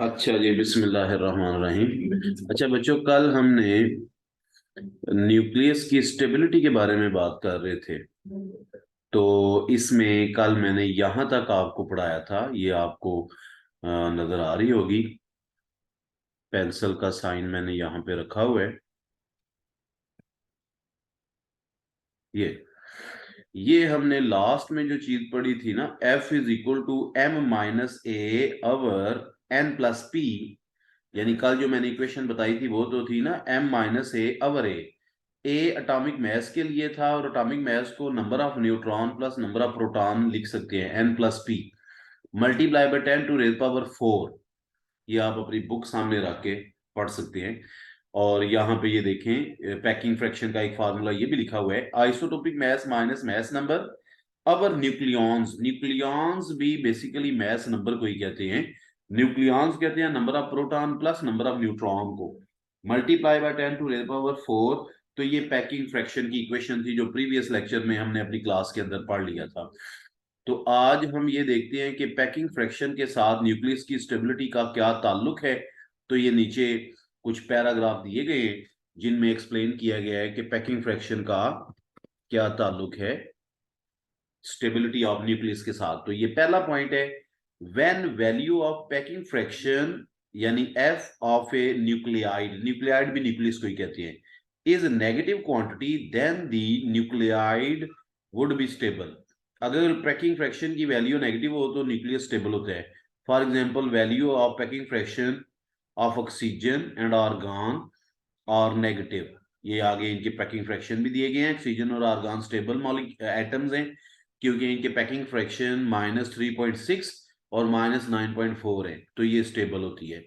अच्छा जी, बिस्मिल्लाहिर्रहमानिर्रहीम। अच्छा बच्चों, कल हमने न्यूक्लियस की स्टेबिलिटी के बारे में बात कर रहे थे। तो इसमें कल मैंने यहाँ तक आपको पढ़ाया था, ये आपको नजर आ रही होगी। पेंसिल का साइन मैंने यहाँ पे रखा हुआ है। ये हमने लास्ट में जो चीज पढ़ी थी ना, F is equal to m - a over n+p। यानी कल जो मैंने इक्वेशन बताई थी वो तो थी ना m - a our a atomic mass के लिए था, और एटॉमिक मास को number of neutron plus number of proton लिख सकते हैं n+p मल्टीप्लाई बाय 10⁴। ये आप अपनी बुक सामने रख के पढ़ सकते हैं। और यहाँ पे ये देखें, पैकिंग फ्रैक्शन का एक फार्मूला ये भी लिखा हुआ है, isotopic mass minus mass number over nucleons. Nucleons भी बेसिकली मास नंबर को ही कहते हैं। न्यूक्लियॉन्स कहते हैं number of proton plus number of neutron को, मल्टीप्लाई बाय 10⁴। तो ये पैकिंग फ्रैक्शन की इक्वेशन थी जो प्रीवियस लेक्चर में हमने अपनी क्लास के अंदर पढ़ लिया था। तो आज हम ये देखते हैं कि पैकिंग फ्रैक्शन के साथ न्यूक्लियस की स्टेबिलिटी का क्या ताल्लुक है। तो ये नीचे कुछ पैराग्राफ दिए गए हैं जिनमें एक्सप्लेन किया गया है कि पैकिंग फ्रैक्शन का क्या ताल्लुक है स्टेबिलिटी ऑफ न्यूक्लियस के साथ। तो ये पहला पॉइंट है, when value of packing fraction यानी F of a nuclide, nuclide भी न्यूक्लियस को ही कहते हैं, is negative quantity then the nuclide would be stable. अगर पैकिंग फ्रैक्शन की वैल्यू नेगेटिव हो तो न्यूक्लियस स्टेबल होता है। For example, value of packing fraction of oxygen and argon are negative. ये आगे इनके पैकिंग फ्रैक्शन भी दिए गए हैं। ऑक्सीजन और आर्गन स्टेबल एटम्स हैं क्योंकि इनके पैकिंग फ्रैक्शन -3.6 और -9.4 है, तो ये स्टेबल होती है।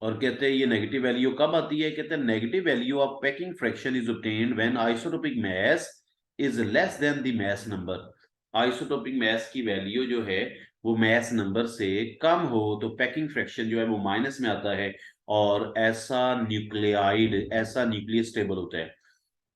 और कहते हैं ये नेगेटिव वैल्यू कब आती है, कहते हैं negative value of packing fraction is obtained when isotopic mass is less than the mass number. Isotopic mass की वैल्यू जो है वो मास नंबर से कम हो तो पैकिंग फ्रैक्शन जो है वो माइनस में आता है, और ऐसा न्यूक्लियाइड, ऐसा न्यूक्लियस स्टेबल होता है।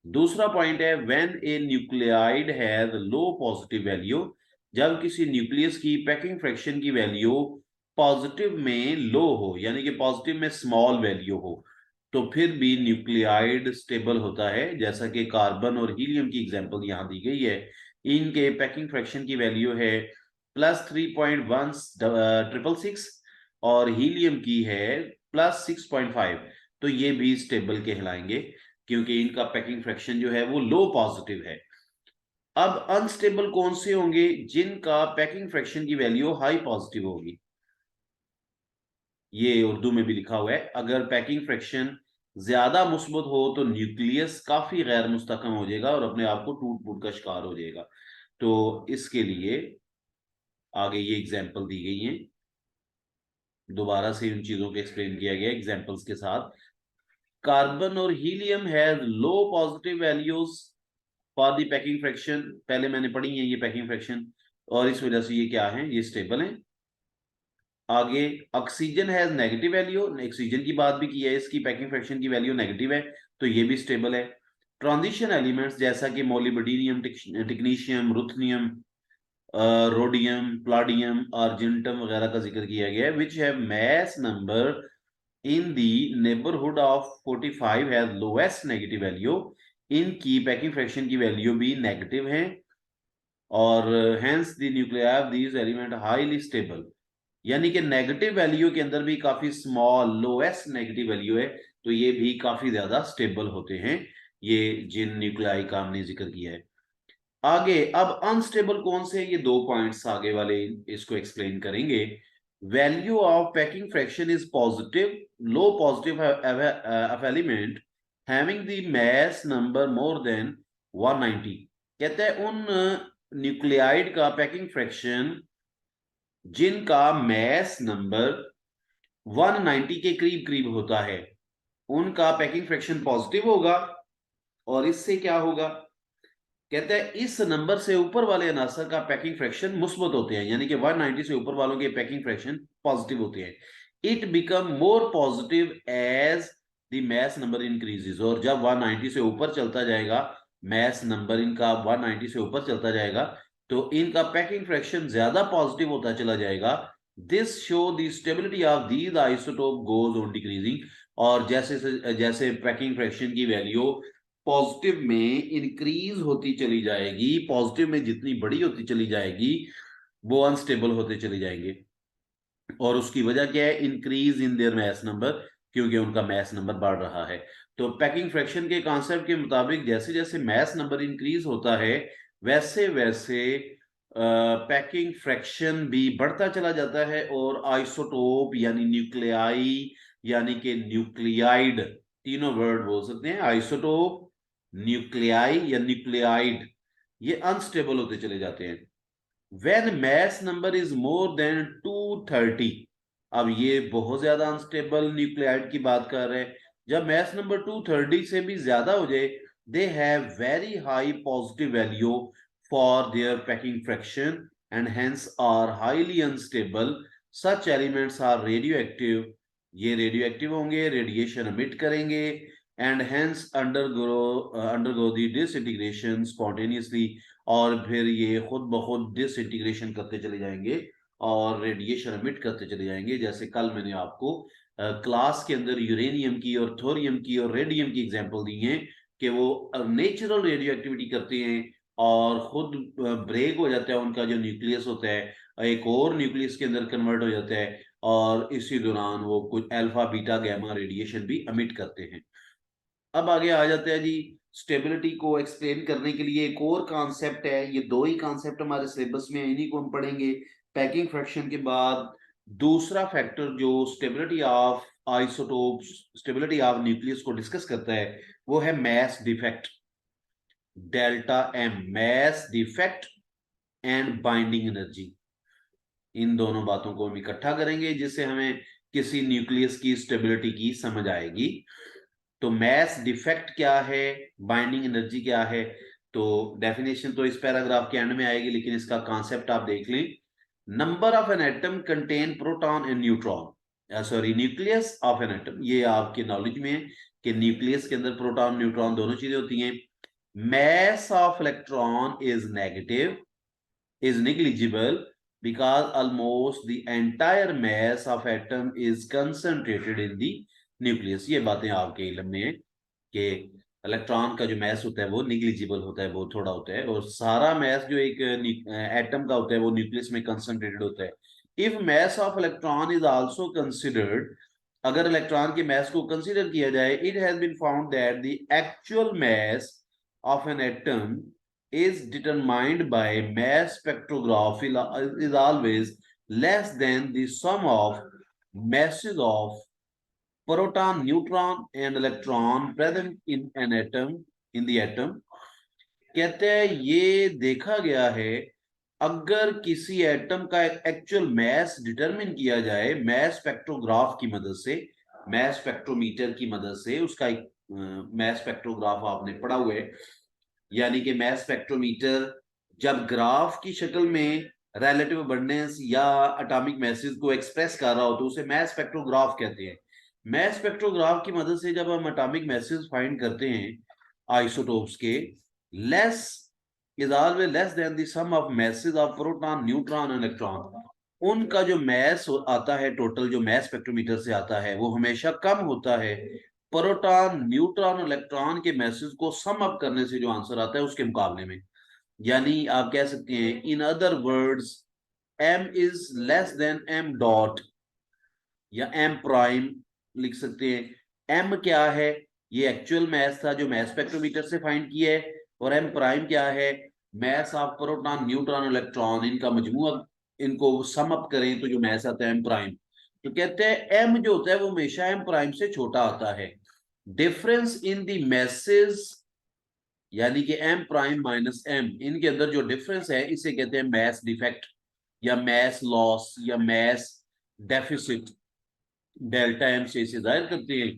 दूसरा पॉइंट है, when A nuclide has low positive value. जब किसी न्यूक्लियस की पैकिंग फ्रैक्शन की वैल्यू पॉजिटिव में लो हो, यानी कि पॉजिटिव में स्मॉल वैल्यू हो, तो फिर भी न्यूक्लियाइड स्टेबल होता है। जैसा कि कार्बन और हीलियम की एग्जांपल यहाँ दी गई है। इनके पैकिंग फ्रैक्शन की वैल्यू है +3.1666 और हीलियम की है +6.5। तो ये भी स्टेबल कहलाएंगे क्योंकि इनका पैकिंग फ्रैक्शन जो है वो लो पॉजिटिव है। अब अनस्टेबल कौन से होंगे, जिनका पैकिंग फ्रैक्शन की वैल्यू हाई पॉजिटिव होगी। ये उर्दू में भी लिखा हुआ है, अगर पैकिंग फ्रैक्शन ज्यादा मुस्बत हो तो न्यूक्लियस काफी गैर मुस्तकम हो जाएगा और अपने आप को टूट फूट का शिकार हो जाएगा। तो इसके लिए आगे ये एग्जाम्पल दी गई है, दोबारा से उन चीजों को एक्सप्लेन किया गया एग्जाम्पल्स के साथ। कार्बन और helium has low positive values for the packing fraction. पहले मैंने पढ़ी है ये पैकिंग फ्रैक्शन, और इस वजह से ये क्या है, ये स्टेबल है। आगे oxygen has negative value, oxygen की बात भी की है, इसकी पैकिंग फ्रैक्शन की वैल्यू नेगेटिव है, तो ये भी स्टेबल है। ट्रांजिशन एलिमेंट्स जैसा कि मोलिब्डेनियम, टेक्नीशियम, रुथनियम, रोडियम, प्लाडियम, आर्जेंटम वगैरह का जिक्र किया गया है, which have mass number in the neighbourhood of 45 has lowest negative value. इनकी पैकिंग फ्रैक्शन की वैल्यू भी नेगेटिव है, और hence the nuclei of these element highly stable. यानी कि नेगेटिव वैल्यू के अंदर भी काफी स्मॉल लोएस्ट नेगेटिव वैल्यू है, तो ये भी काफी ज्यादा स्टेबल होते हैं, ये जिन न्यूक्लियाई का हमने जिक्र किया है। आगे अब अनस्टेबल कौन से, ये दो पॉइंट्स आगे वाले इसको एक्सप्लेन करेंगे। Value of packing fraction is positive, low positive of element having the mass number more than 190। कहते हैं उन न्यूक्लियाइड का पैकिंग फ्रैक्शन जिनका मास नंबर 190 के करीब करीब होता है, उनका पैकिंग फ्रैक्शन पॉजिटिव होगा। और इससे क्या होगा, कहते हैं इस नंबर से ऊपर वाले अनासर का पैकिंग फ्रैक्शन मुस्बत होते हैं, यानी कि 190 से ऊपर वालों के पैकिंग फ्रैक्शन पॉजिटिव होते हैं। It become more positive as the mass number increases. और जब 190 से ऊपर चलता जाएगा, मास नंबर इनका 190 से ऊपर चलता जाएगा, तो इनका पैकिंग फ्रैक्शन ज्यादा पॉजिटिव होता चला जाएगा। This show the stability of these isotope goes on decreasing, और जैसे जैसे पैकिंग फ्रैक्शन की वैल्यू पॉजिटिव में इंक्रीज होती चली जाएगी, पॉजिटिव में जितनी बड़ी होती चली जाएगी वो अनस्टेबल होते चले जाएंगे। और उसकी वजह क्या है? Increase in their mass number, क्योंकि उनका मैस नंबर बढ़ रहा है। तो पैकिंग फ्रैक्शन के कॉन्सेप्ट के मुताबिक जैसे जैसे मैस नंबर इंक्रीज होता है वैसे वैसे पैकिंग फ्रैक्शन भी बढ़ता चला जाता है, और आइसोटोप यानी न्यूक्लियाई यानी कि न्यूक्लियाइड, तीनों वर्ड बोल सकते हैं, आइसोटोप, न्यूक्लियाई या न्यूक्लियाइड, ये अनस्टेबल होते चले जाते हैं। when mass number is more than 230, अब ये बहुत ज्यादा अनस्टेबल न्यूक्लियाइड की बात कर रहे हैं, जब मैस नंबर 230 से भी ज्यादा हो जाए, they have very high positive value for their packing fraction and hence are highly unstable. Such elements are radioactive, ये रेडियो एक्टिव होंगे, रेडिएशन एमिट करेंगे, and hence undergo the disintegration spontaneously, और फिर ये खुद ब खुद डिसइंटीग्रेशन करते चले जाएंगे और रेडिएशन एमिट करते चले जाएंगे। जैसे कल मैंने आपको क्लास के अंदर यूरेनियम की और थोरियम की और रेडियम की एग्जांपल दी है कि वो नेचुरल रेडियो एक्टिविटी करते हैं और खुद ब्रेक हो जाता है, उनका जो न्यूक्लियस होता है एक और न्यूक्लियस के अंदर कन्वर्ट हो जाता है, और इसी दौरान वो कुछ अल्फा बीटा गैमा रेडिएशन भी एमिट करते हैं। अब आगे आ जाते हैं जी, स्टेबिलिटी को एक्सप्लेन करने के लिए एक और कॉन्सेप्ट है, ये दो ही कॉन्सेप्ट हमारे सिलेबस में, इन्हीं को हम पढ़ेंगे। पैकिंग फ्रैक्शन के बाद दूसरा फैक्टर जो stability of isotopes, stability of nucleus को डिस्कस करता है, वो है mass defect, delta M, mass defect and binding energy. इन दोनों बातों को हम इकट्ठा करेंगे जिससे हमें किसी न्यूक्लियस की स्टेबिलिटी की समझ आएगी। तो मैस डिफेक्ट क्या है, बाइंडिंग एनर्जी क्या है, तो डेफिनेशन तो इस पैराग्राफ के एंड में आएगी, लेकिन इसका कॉन्सेप्ट आप देख लें। Number of an atom contain proton and neutron, sorry nucleus of an atom, ये आपके नॉलेज में है कि न्यूक्लियस के अंदर प्रोटॉन न्यूट्रॉन दोनों चीजें होती हैं। Mess of electron is negative, is negligible because almost the entire mass of atom is concentrated in the nucleus। ये बातें आपके इल्म में है कि इलेक्ट्रॉन का जो मैस होता है वो निग्लिजिबल होता है, वो थोड़ा होता है, और सारा मैस जो एक एटम का होता है वो न्यूक्लियस में कंसंट्रेटेड होता है। If mass of electron is also considered, अगर इलेक्ट्रॉन के मैस को कंसीडर किया जाए, it has been found that the actual mass of an atom is determined by mass spectrography is always less than the sum of masses of proton, neutron and electron present in an atom, in the atom। कहते हैं ये देखा गया है, अगर किसी atom का actual mess determine किया जाए मैस स्पेक्ट्रोग्राफ की मदद से, मैस स्पेक्ट्रोमीटर की मदद से, उसका एक मैस स्पेक्ट्रोग्राफ आपने पढ़ा हुआ है, यानी कि मैस स्पेक्ट्रोमीटर जब ग्राफ की शक्ल में रिलेटिव अबंडेंस या एटॉमिक मैसेज को एक्सप्रेस कर रहा हो तो उसे मैस स्पेक्ट्रोग्राफ कहते हैं। मैस स्पेक्ट्रोग्राफ की मदद से जब हम एटॉमिक मैसेज फाइंड करते हैं आइसोटोप्स के, less is always less than the sum of masses of proton, neutron and electron. उनका जो मैस आता है, टोटल जो मैस स्पेक्ट्रोमीटर से आता है, वो हमेशा कम होता है प्रोटॉन, न्यूट्रॉन, इलेक्ट्रॉन के मैसेज को सम अप करने से जो आंसर आता है उसके मुकाबले में। यानी आप कह सकते हैं in other words m is less than m dot या m प्राइम लिख सकते हैं। m क्या है? ये एक्चुअल मैस था जो मैस स्पेक्ट्रोमीटर से फाइंड किया है, और m प्राइम क्या है? Mass of proton, neutron, electron, इनका मजमूआ, इनको सम अप करें तो जो मैस आता है m प्राइम। तो कहते हैं m जो होता है वो हमेशा m प्राइम से छोटा आता है। डिफरेंस इन द मैसेज, यानी कि m प्राइम माइनस m, इनके अंदर जो डिफरेंस है इसे कहते हैं मैस डिफेक्ट या मैस लॉस या मैस डेफिसिट। डेल्टा m से इसे जाहिर करते हैं,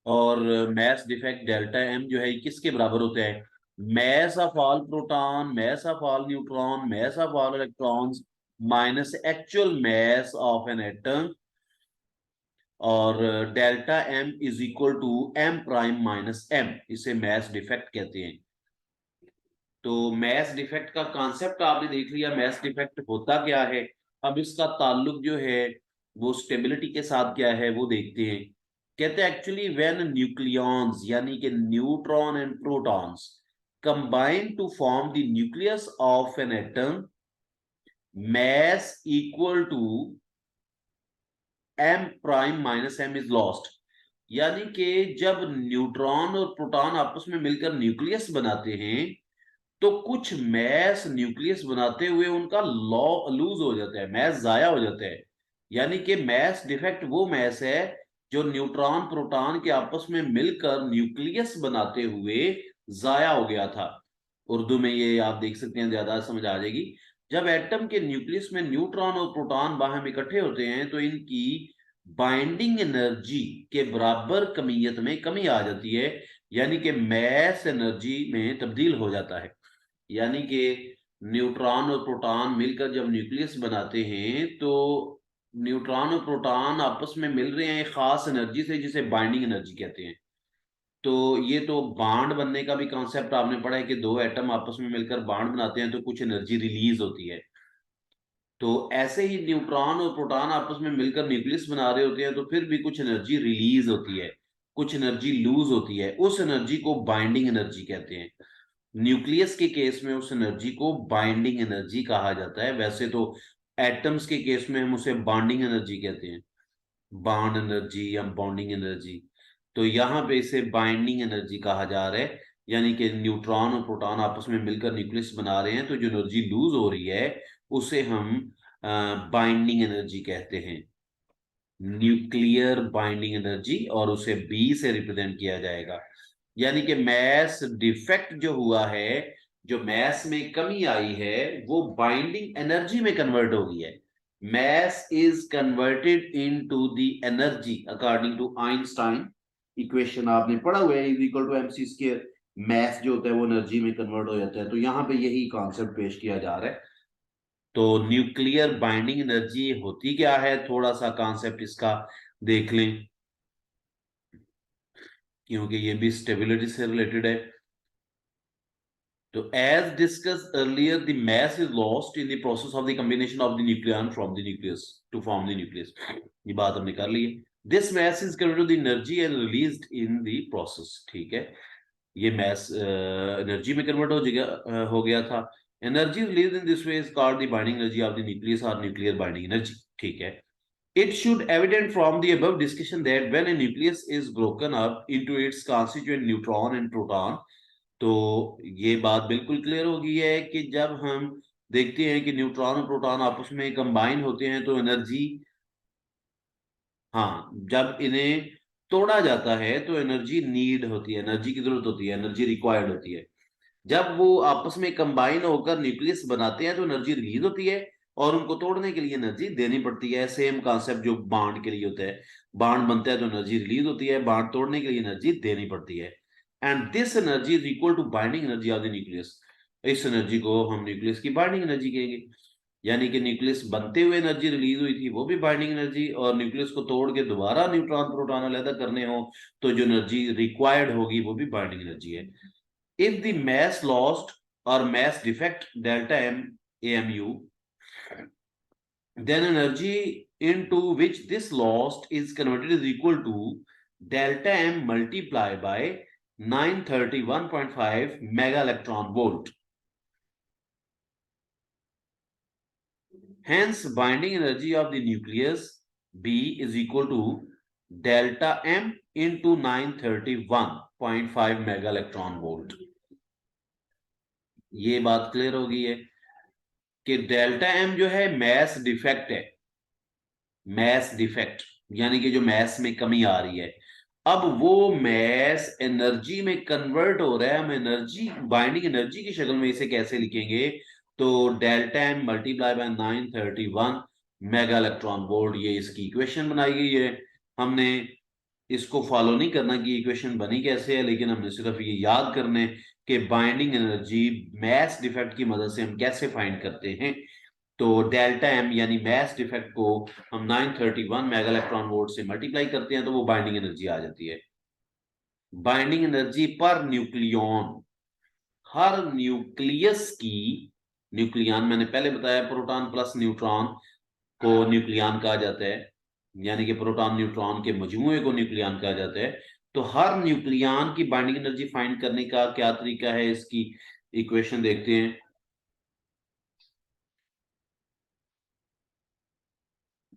और मैस डिफेक्ट डेल्टा m जो है किसके बराबर होता है? Mass of all proton, mass of all neutron, mass of all electrons minus actual mass of an atom, और delta m is equal to m prime minus m, इसे mass defect कहते हैं। तो मैस डिफेक्ट का concept आपने देख लिया, mess defect होता क्या है। अब इसका ताल्लुक जो है वो स्टेबिलिटी के साथ क्या है वो देखते हैं। कहते हैं एक्चुअली व्हेन न्यूक्लियॉन्स यानी कि neutron and protons combine to form the nucleus of an atom, mass equal to m prime minus m is lost. यानी कि जब न्यूट्रॉन और प्रोटॉन आपस में मिलकर न्यूक्लियस बनाते हैं तो कुछ मैस न्यूक्लियस बनाते हुए उनका लॉ लूज हो जाता है, मैस जाया हो जाता है। यानी कि मैस डिफेक्ट वो मैस है जो न्यूट्रॉन प्रोटॉन के आपस में मिलकर न्यूक्लियस बनाते हुए जाया हो गया था। उर्दू में ये आप देख सकते हैं, ज्यादा समझ आ जाएगी। जब एटम के न्यूक्लियस में न्यूट्रॉन और प्रोटॉन बाहर इकट्ठे होते हैं तो इनकी बाइंडिंग एनर्जी के बराबर कमियत में कमी आ जाती है, यानी कि मैस एनर्जी में तब्दील हो जाता है। यानी कि न्यूट्रॉन और प्रोटॉन मिलकर जब न्यूक्लियस बनाते हैं तो न्यूट्रॉन और प्रोटॉन आपस में मिल रहे हैं एक खास एनर्जी से जिसे बाइंडिंग एनर्जी कहते हैं। तो ये तो बांड बनने का भी कॉन्सेप्ट आपने पढ़ा है कि दो एटम आपस में मिलकर बांड बनाते हैं तो कुछ एनर्जी रिलीज होती है। तो ऐसे ही न्यूट्रॉन और प्रोटॉन आपस में मिलकर न्यूक्लियस बना रहे होते हैं तो फिर भी कुछ एनर्जी रिलीज होती है, कुछ एनर्जी लूज होती है। उस एनर्जी को बाइंडिंग एनर्जी कहते हैं। न्यूक्लियस के केस में उस एनर्जी को बाइंडिंग एनर्जी कहा जाता है। वैसे तो एटम्स के केस में हम उसे बॉन्डिंग एनर्जी कहते हैं, बॉन्ड एनर्जी या बॉन्डिंग एनर्जी। तो यहाँ पे इसे बाइंडिंग एनर्जी कहा जा रहा है। यानी कि न्यूट्रॉन और प्रोटॉन आपस में मिलकर न्यूक्लियस बना रहे हैं तो जो एनर्जी लूज हो रही है उसे हम बाइंडिंग एनर्जी कहते हैं, न्यूक्लियर बाइंडिंग एनर्जी, और उसे बी से रिप्रेजेंट किया जाएगा। यानी कि मैस डिफेक्ट जो हुआ है, जो मैस में कमी आई है वो बाइंडिंग एनर्जी में कन्वर्ट हो गई है। Mass is converted into the energy according to Einstein equation, आपने पढ़ा हुआ है, is equal to mc square. Mass जो होता है वो एनर्जी में कन्वर्ट हो जाता है। तो यहाँ पे यही कॉन्सेप्ट पेश किया जा रहा है। तो न्यूक्लियर बाइंडिंग एनर्जी होती क्या है, थोड़ा सा कॉन्सेप्ट इसका देख लें, क्योंकि ये भी स्टेबिलिटी से रिलेटेड है। तो as discussed earlier, the mass is lost in the process of the combination of the nucleon from the nucleus to form the nucleus। ये बात हमने कर ली है। This mass is converted to the energy and released in the process। ठीक है, ये mass energy में convert हो गया था। Energy release in this way is called the binding energy of the nucleus और न्यूक्लियर बाइंडिंग एनर्जी। ठीक है, it should evident from the above discussion that when a nucleus is broken up into its constituent neutron and proton, तो ये बात बिल्कुल clear हो गई है कि जब हम देखते हैं कि न्यूट्रॉन और प्रोटॉन आपस में कंबाइन होते हैं तो एनर्जी, हाँ, जब इन्हें तोड़ा जाता है तो एनर्जी नीड होती है, एनर्जी की जरूरत होती है, एनर्जी रिक्वायर्ड होती है। जब वो आपस में कंबाइन होकर न्यूक्लियस बनाते हैं तो एनर्जी रिलीज होती है और उनको तोड़ने के लिए एनर्जी देनी पड़ती है। सेम कॉन्सेप्ट जो बांड के लिए होता है, बांड बनता है तो एनर्जी रिलीज होती है, बांड तोड़ने के लिए एनर्जी देनी पड़ती है। And this energy is equal to binding energy of the nucleus. इस एनर्जी को हम न्यूक्लियस की बाइंडिंग एनर्जी कहेंगे। यानी कि न्यूक्लियस बनते हुए एनर्जी रिलीज हुई थी वो भी बाइंडिंग एनर्जी, और न्यूक्लियस को तोड़ के दोबारा न्यूट्रॉन प्रोटॉन अलग करने हो तो जो एनर्जी रिक्वायर्ड होगी वो भी बाइंडिंग एनर्जी है। If the mass lost or mass defect delta m amu, then energy into which this lost is converted is equal to delta m multiplied by 931.5 mega electron volt. Hence, binding energy of the nucleus B is equal to delta m into 931.5 mega electron volt. ये बात clear हो गई है कि delta M जो है mass defect है। Mass defect यानी कि जो मैस में कमी आ रही है, अब वो मैस एनर्जी में कन्वर्ट हो रहा है। हम एनर्जी बाइंडिंग एनर्जी की शक्ल में इसे कैसे लिखेंगे, तो delta m multiply by 931 mega electron volt, ये इसकी इक्वेशन बनाई गई है। हमने इसको फॉलो नहीं करना कि इक्वेशन बनी कैसे है, लेकिन हमने सिर्फ ये याद करने कि बाइंडिंग एनर्जी मैस डिफेक्ट की मदद से हम कैसे फाइंड करते हैं। तो डेल्टा एम यानी मैस डिफेक्ट को हम 931 मेगा इलेक्ट्रॉन वोल्ट से मल्टीप्लाई करते हैं तो वो बाइंडिंग एनर्जी आ जाती है। बाइंडिंग एनर्जी पर न्यूक्लियन, हर न्यूक्लियस की, न्यूक्लियन मैंने पहले बताया, प्रोटॉन प्लस न्यूट्रॉन को न्यूक्लियन कहा जाता है, यानी कि प्रोटॉन न्यूट्रॉन के मजमूए को न्यूक्लियन कहा जाता है। तो हर न्यूक्लियन की बाइंडिंग एनर्जी फाइंड करने का क्या तरीका है, इसकी इक्वेशन देखते हैं।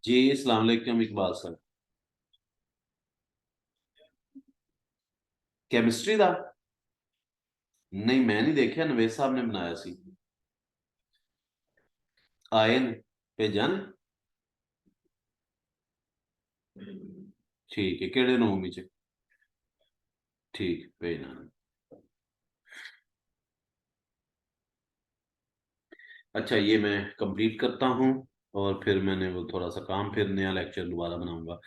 जी अस्सलाम वालेकुम इकबाल सर। केमिस्ट्री का नहीं, मैं नहीं देखा, नवेद साहब ने बनाया सी। आए ने भेजन। ठीक है, केड़े नोमी च। ठीक भेजना। अच्छा, ये मैं कंप्लीट करता हूँ और फिर मैंने वो थोड़ा सा काम, फिर नया लेक्चर दोबारा बनाऊंगा।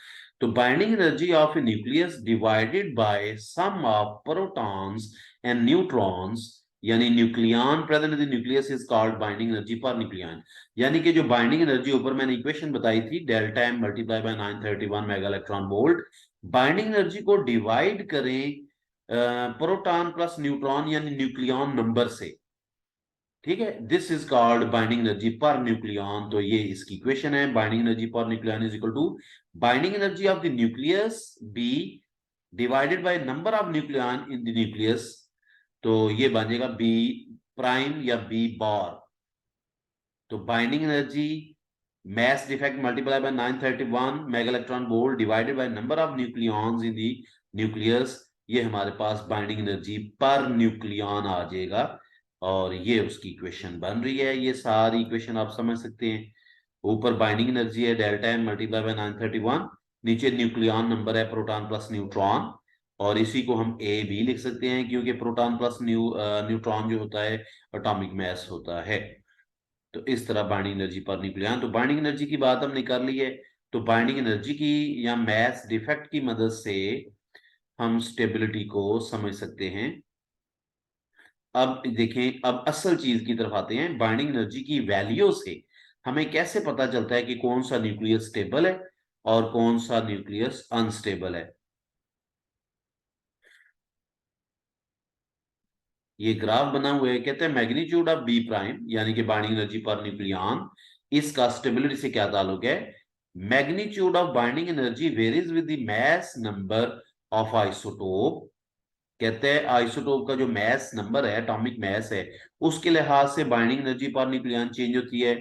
तो binding energy of a nucleus divided by sum of protons and neutrons, यानी nucleon present in the nucleus is called binding energy per nucleon. यानी कि जो बाइंडिंग एनर्जी ऊपर मैंने इक्वेशन बताई थी, delta m multiply by 931 mega electron volt, binding energy को divide करें प्रोटॉन प्लस न्यूट्रॉन यानी न्यूक्लियन नंबर से। ठीक है, this is called binding energy per nucleon. तो ये इसकी इक्वेशन है, binding energy per nucleon is equal to binding energy of the nucleus b divided by number of nucleon in the nucleus. तो ये बनेगा बी प्राइम या b bar. तो binding energy mass defect multiplied by 931 mega electron volt divided by number of nucleons in the nucleus, ये हमारे पास binding energy per nucleon आ जाएगा। और ये उसकी इक्वेशन बन रही है। ये सारी इक्वेशन आप समझ सकते हैं। ऊपर बाइंडिंग एनर्जी है डेल्टा एम मल्टीप्लाई बाय 931, नीचे न्यूक्लियन नंबर है प्रोटॉन प्लस न्यूट्रॉन, और इसी को हम ए भी लिख सकते हैं क्योंकि प्रोटॉन प्लस न्यूट्रॉन जो होता है एटॉमिक मास होता है। तो इस तरह बाइंडिंग एनर्जी पर न्यूक्लियन। तो बाइंडिंग एनर्जी की बात हमने कर ली है। तो बाइंडिंग एनर्जी की या मैस डिफेक्ट की मदद से हम स्टेबिलिटी को समझ सकते हैं। अब देखें, अब असल चीज की तरफ आते हैं। बाइंडिंग एनर्जी की वैल्यू से हमें कैसे पता चलता है कि कौन सा न्यूक्लियस स्टेबल है और कौन सा न्यूक्लियस अनस्टेबल है। ये ग्राफ बना हुआ है, कहते हैं मैग्नीट्यूड ऑफ बी प्राइम यानी कि बाइंडिंग एनर्जी पर न्यूक्लियन, इसका स्टेबिलिटी से क्या ताल्लुक है। Magnitude of binding energy varies with the mass number of isotope. कहते हैं आइसोटोप का जो मास नंबर है, एटॉमिक मास है, उसके लिहाज से binding energy per nucleon change होती है।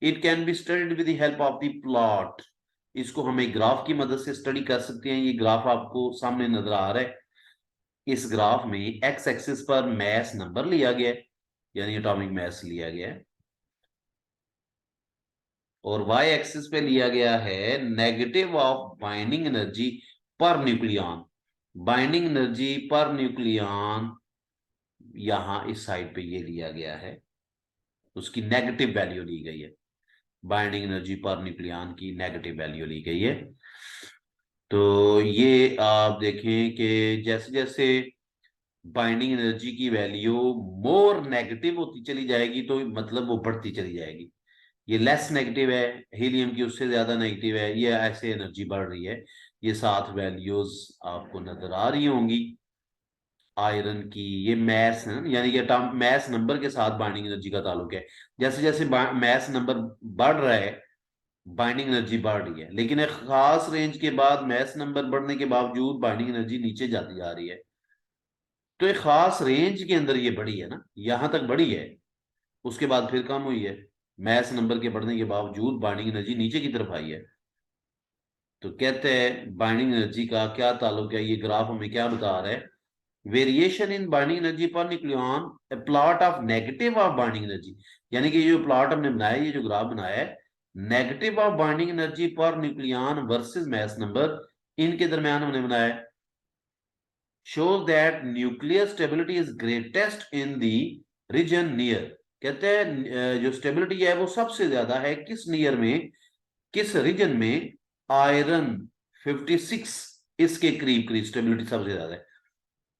It can be studied with the help of the plot. इसको हम एक ग्राफ की मदद से स्टडी कर सकते हैं। ये ग्राफ आपको सामने नजर आ रहा है। इस ग्राफ में एक्स एक्सिस पर मास नंबर लिया गया है, यानी एटॉमिक मास लिया गया है, और वाई एक्सिस पे लिया गया है negative of binding energy per nucleon. Binding energy per nucleon यहां इस साइड पे ये लिया गया है, उसकी नेगेटिव वैल्यू ली गई है। बाइंडिंग एनर्जी पर न्यूक्लियन की नेगेटिव वैल्यू ली गई है। तो ये आप देखें कि जैसे जैसे बाइंडिंग एनर्जी की वैल्यू मोर नेगेटिव होती चली जाएगी तो मतलब वो बढ़ती चली जाएगी। ये लेस नेगेटिव है, हीलियम की उससे ज्यादा नेगेटिव है, ये ऐसे एनर्जी बढ़ रही है। ये सात वैल्यूज आपको नजर आ रही होंगी। आयरन की ये मैस है, यानी कि मैस नंबर के साथ बाइंडिंग एनर्जी का ताल्लुक है। जैसे जैसे मैस नंबर बढ़ रहा है, बाइंडिंग एनर्जी बढ़ रही है, लेकिन एक खास रेंज के बाद मैस नंबर बढ़ने के बावजूद बाइंडिंग एनर्जी नीचे जाती जा रही है। तो एक खास रेंज के अंदर ये बढ़ी है ना, यहां तक बढ़ी है, उसके बाद फिर कम हुई है। मैस नंबर के बढ़ने के बावजूद बाइंडिंग एनर्जी नीचे की तरफ आई है। तो कहते हैं बाइंडिंग एनर्जी का क्या ताल्लुक है, ये ग्राफ हमें क्या बता रहा है। Variation in binding energy per nucleon plot of negative of binding energy, यानी कि ये जो प्लॉट हमने बनाया, ये जो ग्राफ बनाया है, negative of binding energy per nucleon versus mass number, इनके दरमियान हमने बनाया है। shows that nuclear stability is greatest in the region near। कहते हैं जो स्टेबिलिटी है वो सबसे ज्यादा है किस नियर में, किस रीजन में, आयरन 56, इसके करीब करीब स्टेबिलिटी सबसे ज्यादा है।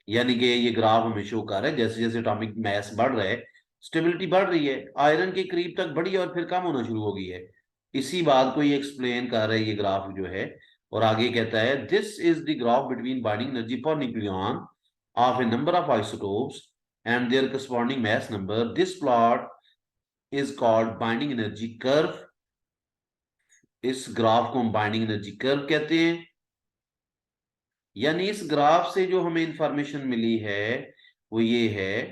यानी कि ये ग्राफ हमें शो कर रहा है जैसे जैसे एटॉमिक मास बढ़ रहा है स्टेबिलिटी बढ़ रही है, आयरन के करीब तक बढ़ी है और फिर कम होना शुरू हो गई है। इसी बात को ये एक्सप्लेन कर रहा है ये ग्राफ जो है। और आगे कहता है this is the graph between binding energy per nucleon of A number of isotopes and their corresponding mass number. This plot is called binding energy curve. इस ग्राफ को हम बाइंडिंग एनर्जी कर्व कहते हैं। यानी इस ग्राफ से जो हमें इंफॉर्मेशन मिली है वो ये है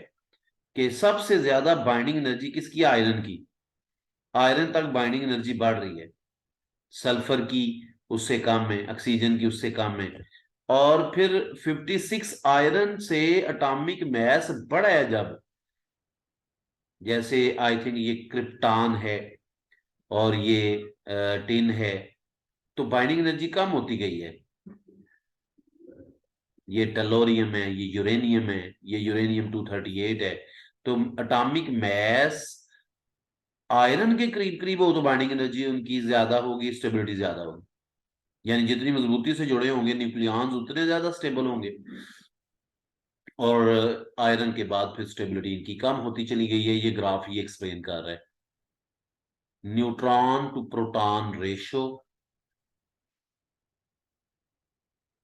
कि सबसे ज्यादा बाइंडिंग एनर्जी किसकी? आयरन की। आयरन तक बाइंडिंग एनर्जी बढ़ रही है, सल्फर की उससे कम है, ऑक्सीजन की उससे कम है। और फिर 56 आयरन से एटॉमिक मास बढ़ा है जब, जैसे आई थिंक ये क्रिप्टॉन है और ये टिन है, तो बाइंडिंग एनर्जी कम होती गई है। ये टेलोरियम है, ये यूरेनियम है, ये यूरेनियम 238 है। तो एटॉमिक मास आयरन के करीब करीब हो तो बाइंडिंग एनर्जी उनकी ज्यादा होगी, स्टेबिलिटी ज्यादा होगी। यानी जितनी मजबूती से जुड़े होंगे न्यूक्लियॉन्स उतने ज्यादा स्टेबल होंगे, और आयरन के बाद फिर स्टेबिलिटी इनकी कम होती चली गई है। ये ग्राफ ये एक्सप्लेन कर रहा है। न्यूट्रॉन टू प्रोटॉन रेशो,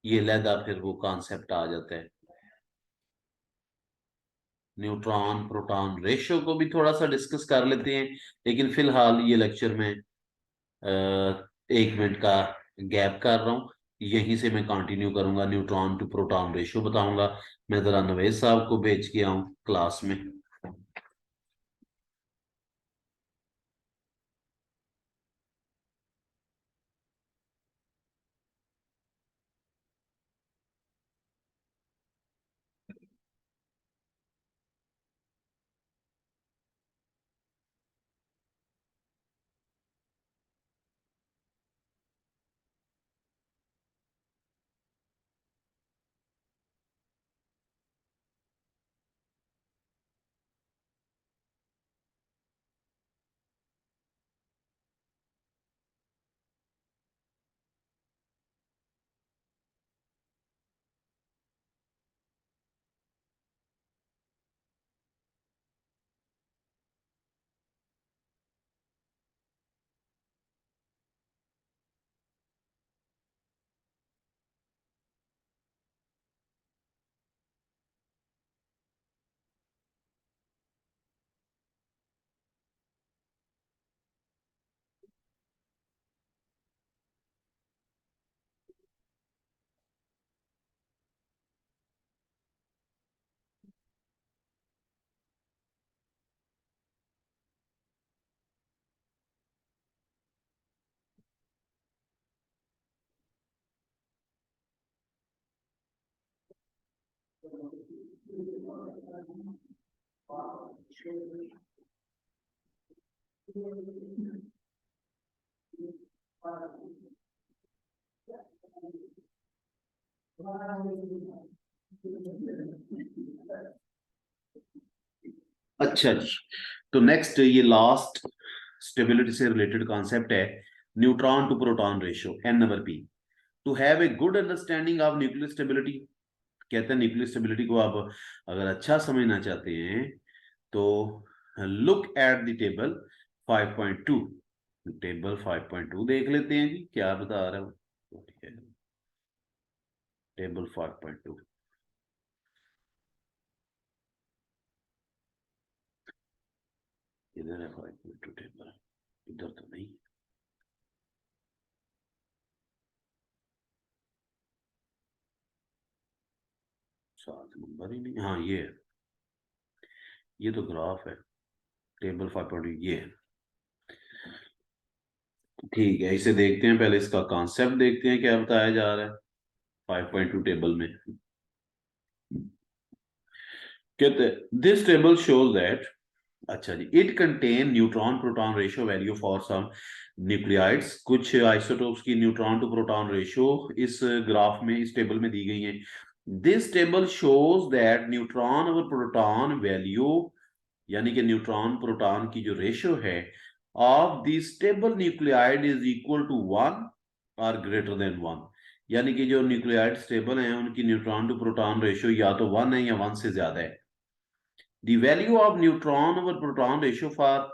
ये लहदा फिर वो कॉन्सेप्ट आ जाता है। न्यूट्रॉन प्रोटॉन रेशो को भी थोड़ा सा डिस्कस कर लेते हैं, लेकिन फिलहाल ये लेक्चर में 1 मिनट का गैप कर रहा हूँ। यहीं से मैं कंटिन्यू करूंगा, न्यूट्रॉन टू प्रोटॉन रेशो बताऊंगा। मैं जरा नवेद साहब को भेज के आऊं क्लास में। अच्छा जी, तो नेक्स्ट ये लास्ट स्टेबिलिटी से रिलेटेड कॉन्सेप्ट है, neutron to proton ratio N/P। To have a good understanding of nuclear stability, कहते हैं न्यूक्लियर स्टेबिलिटी को आप अगर अच्छा समझना चाहते हैं तो look at the table 5.2। Table 5.2 देख लेते हैं जी, क्या बता रहा है टेबल 5.2। इधर है 5.2 टेबल, इधर तो नहीं। सात नंबर ही नहीं, हाँ ये है, ये तो ग्राफ है। टेबल 5.2 ये है, ठीक है। इसे देखते हैं, पहले इसका कॉन्सेप्ट देखते हैं क्या बताया जा रहा है 5.2 टेबल में। कहते हैं दिस टेबल शोज दैट, अच्छा जी, it contain neutron proton ratio value for some nuclides. कुछ आइसोटोप्स की न्यूट्रॉन टू प्रोटॉन रेशियो इस ग्राफ में, इस टेबल में दी गई है। This table shows that neutron और प्रोटॉन वैल्यू, यानी कि न्यूट्रॉन प्रोटॉन की जो रेशियो है of the stable nuclide is equal to 1 और ग्रेटर देन 1। यानी कि जो न्यूक्लियाइड स्टेबल हैं उनकी न्यूट्रॉन टू प्रोटॉन रेशियो या तो 1 है या 1 से ज्यादा है। The value of neutron over proton ratio for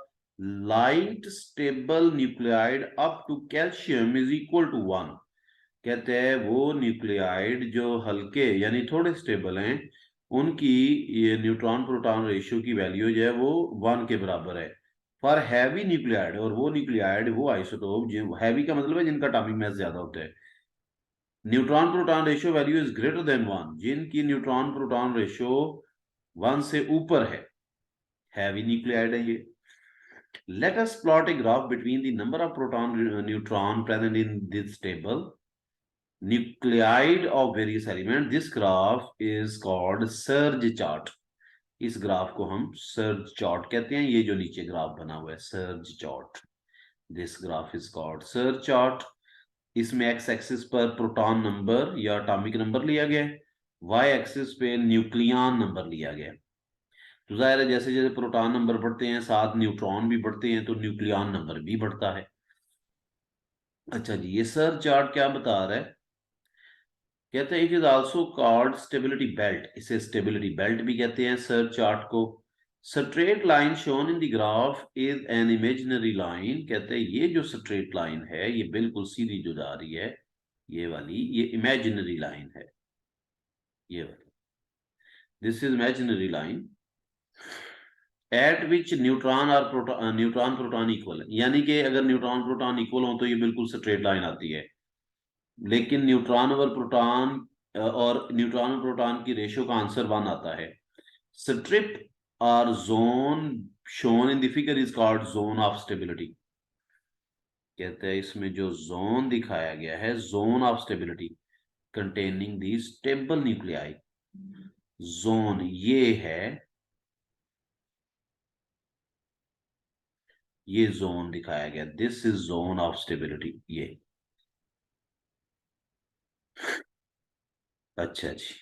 light stable nuclide up to calcium is equal to 1। कहते हैं वो न्यूक्लियाइड जो हल्के यानी थोड़े स्टेबल हैं उनकी ये न्यूट्रॉन प्रोटॉन रेशियो की वैल्यू जो है वो 1 के बराबर है फॉर हैवी न्यूक्लियाइड। और वो न्यूक्लियाइड, वो आइसोटोप जो हैवी का मतलब है जिनका एटॉमिक मास ज्यादा होता है, neutron proton ratio value is greater than 1, जिनकी न्यूट्रॉन प्रोटॉन रेशियो 1 से ऊपर है, हैवी न्यूक्लियाइड है ये। Let us plot a graph between the number of proton neutron present in this table, nuclide of various elements. This graph is called surge chart. इस graph को हम surge chart कहते हैं। ये जो नीचे ग्राफ बना हुआ है surge chart, this graph is called surge chart. इसमें एक्स एक्सिस पर प्रोटॉन नंबर या एटॉमिक नंबर लिया गया है, वाई एक्सिस पे न्यूक्लियन नंबर लिया गया है। तो जाहिर है जैसे जैसे प्रोटॉन नंबर बढ़ते हैं साथ न्यूट्रॉन भी बढ़ते हैं, तो न्यूक्लियन नंबर भी बढ़ता है। अच्छा जी, ये सर चार्ट क्या बता रहा है? कहते हैं it is also called stability belt, इसे स्टेबिलिटी बेल्ट भी कहते हैं सर चार्ट को। Straight line shown in the graph is an imaginary line. कहते हैं ये जो स्ट्रेट लाइन है ये बिल्कुल सीधी जो जा रही है, ये वाली, ये इमेजिनरी लाइन है, ये वाली, this is imaginary line at which neutron और प्रोटॉन, न्यूट्रॉन प्रोटॉन इक्वल है। यानी कि अगर न्यूट्रॉन प्रोटॉन इक्वल हो तो ये बिल्कुल स्ट्रेट लाइन आती है। लेकिन न्यूट्रॉन और प्रोटॉन और न्यूट्रॉन और प्रोटॉन की रेशियो का आंसर 1 आता है। स्ट्रिप और zone shown in the figure is called zone of stability. कहते हैं इसमें जो जोन दिखाया गया है, zone of stability containing the stable nuclei, zone ये है, ये जोन दिखाया गया, this is zone of stability ये। अच्छा जी,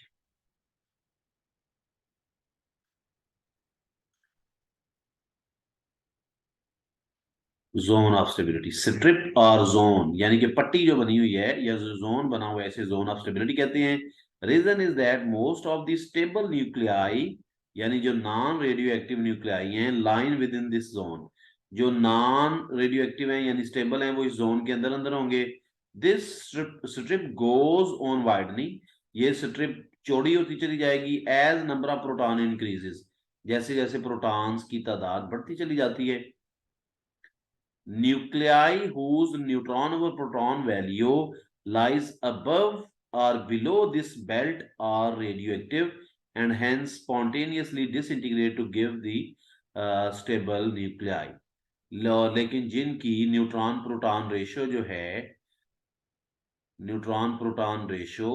जोन ऑफ स्टेबिलिटी, स्ट्रिप और जोन यानी कि पट्टी जो बनी हुई है या जो जोन बना हुआ है इसे जोन ऑफ स्टेबिलिटी कहते हैं। Reason is that most of the stable nuclei, यानी जो नॉन रेडियो एक्टिव न्यूक्लियाई हैं, line within this zone. जो नॉन रेडियो एक्टिव हैं यानी स्टेबल हैं वो इस जोन के अंदर अंदर होंगे। This strip goes on widening, ये स्ट्रिप चौड़ी होती चली जाएगी as number of proton increases, जैसे जैसे प्रोटॉन्स की तादाद बढ़ती चली जाती है। Nuclei whose neutron or proton value lies above or below this belt are radioactive and hence spontaneously disintegrate to give the stable nuclei. लेकिन जिनकी न्यूट्रॉन प्रोटॉन रेशियो जो है, न्यूट्रॉन प्रोटॉन रेशियो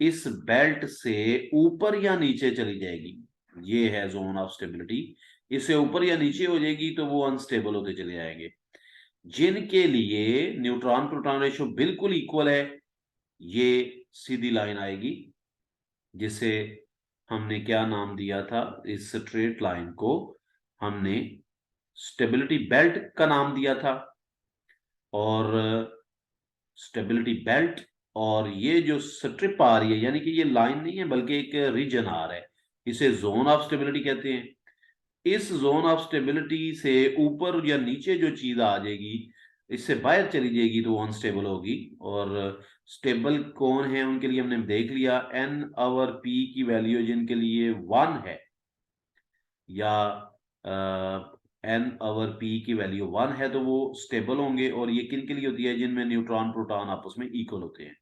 इस बेल्ट से ऊपर या नीचे चली जाएगी, ये है जोन ऑफ स्टेबिलिटी। इससे ऊपर या नीचे हो जाएगी तो वो अनस्टेबल होते चले जाएंगे। जिनके लिए न्यूट्रॉन प्रोटॉन रेशियो बिल्कुल इक्वल है, ये सीधी लाइन आएगी, जिसे हमने क्या नाम दिया था, इस स्ट्रेट लाइन को हमने स्टेबिलिटी बेल्ट का नाम दिया था। और स्टेबिलिटी बेल्ट, और ये जो स्ट्रिप आ रही है यानी कि ये लाइन नहीं है बल्कि एक रीजन आ रहा है, इसे जोन ऑफ स्टेबिलिटी कहते हैं। इस जोन ऑफ स्टेबिलिटी से ऊपर या नीचे जो चीज आ जाएगी, इससे बाहर चली जाएगी तो वो अनस्टेबल होगी। और स्टेबल कौन है उनके लिए हमने देख लिया, एन आवर पी की वैल्यू जिनके लिए 1 है, या एन आवर पी की वैल्यू 1 है तो वो स्टेबल होंगे। और ये किन के लिए होती है, जिनमें न्यूट्रॉन प्रोटॉन आपस में इक्वल होते हैं।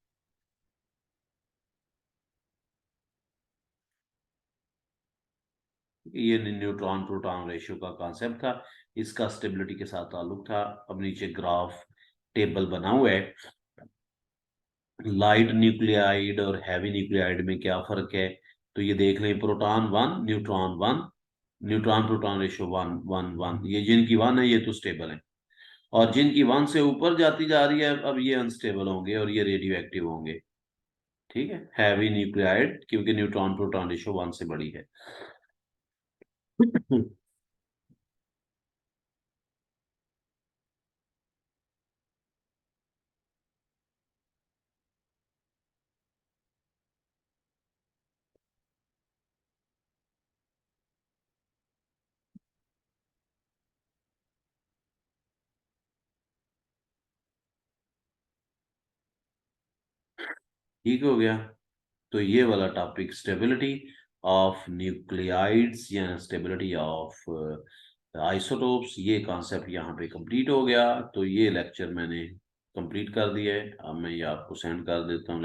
ये न्यूट्रॉन प्रोटॉन रेशियो का कॉन्सेप्ट था, इसका स्टेबिलिटी के साथ ताल्लुक था। अब नीचे ग्राफ टेबल बना हुआ है, लाइट न्यूक्लियाइड और हैवी न्यूक्लियाइड में क्या फर्क है, तो ये देख लें, proton 1 neutron 1, neutron proton ratio 1 1 1, ये जिनकी 1 है ये तो स्टेबल है। और जिनकी 1 से ऊपर जाती जा रही है अब ये अनस्टेबल होंगे और ये रेडियो एक्टिव होंगे। ठीक है, हैवी न्यूक्लियाइड क्योंकि न्यूट्रॉन प्रोटॉन रेशियो 1 से बड़ी है। ठीक हो गया। तो ये वाला टॉपिक स्टेबिलिटी ऑफ न्यूक्लियाइड्स या स्टेबिलिटी ऑफ आइसोटोप्स, ये कॉन्सेप्ट यहाँ पे कंप्लीट हो गया। तो ये लेक्चर मैंने कंप्लीट कर दिया है। अब मैं ये आपको सेंड कर देता हूँ।